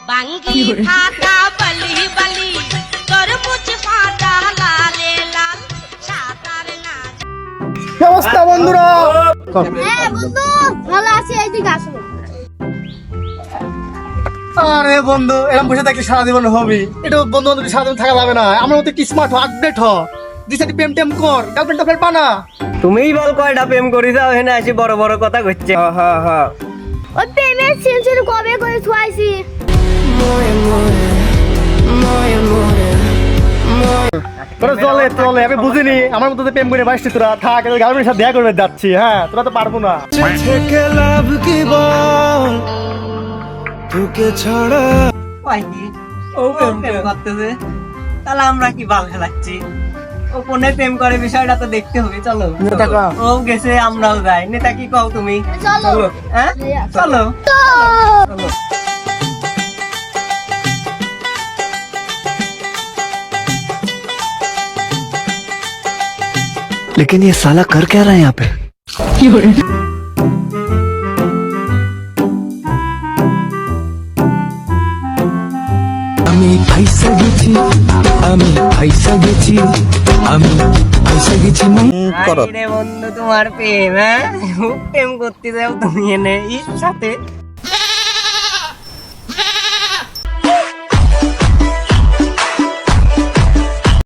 বাঙ্গি ফাটা বলি বলি তরমুজ ফাটা লালে লাল সাতার না। কি অবস্থা বন্ধুরা? হ্যাঁ বন্ধু ভালো আছি, এইদিকে আসো। আরে বন্ধু, এরকম বসে থাকলে সারা জীবন হবি? একটু বন্ধু বান্ধব সারা জীবন থাকা যাবে না। আমার মতো কি স্মার্ট হ, আপডেট হ, দুই সাথে প্রেম টেম কর, গার্লফ্রেন্ড টার্লফ্রেন্ড পানা। তুমিই বল কয়টা প্রেম করিস, এখানে এসে বড় বড় কথা কইছে। ওই প্রেমের সেন্সর কবে করে থুয়াইছি। তোরা চলে চলে, আমি বুঝিনি আমার মতো প্রেম করে বাসছি। তোরা থাক, গার্লফ্রেন্ডের সাথে দেখা করবে যাচ্ছি। হ্যাঁ, তোরা তো পারবো না। থেকে লাভ কি বল, তোকে ছাড়া ও প্রেম করতেছে, তাহলে আমরা কি বাল খেলাচ্ছি? ও কোনে প্রেম করে বিষয়টা তো দেখতে হবে। চলো, ও গেছে আমরাও যাই। নেতা কি কও তুমি? চলো হ্যাঁ চলো। लेकिन ये साला कर क्या रहा है यहाँ पे? আমি ফাইসা গেছি, আমি ফাইসা গেছি, আমি ফাইসা গেছি। রে বন্ধু, তোমার প্রেম, হ্যাঁ প্রেম করতে যাও তুমি এনে ইস সাথে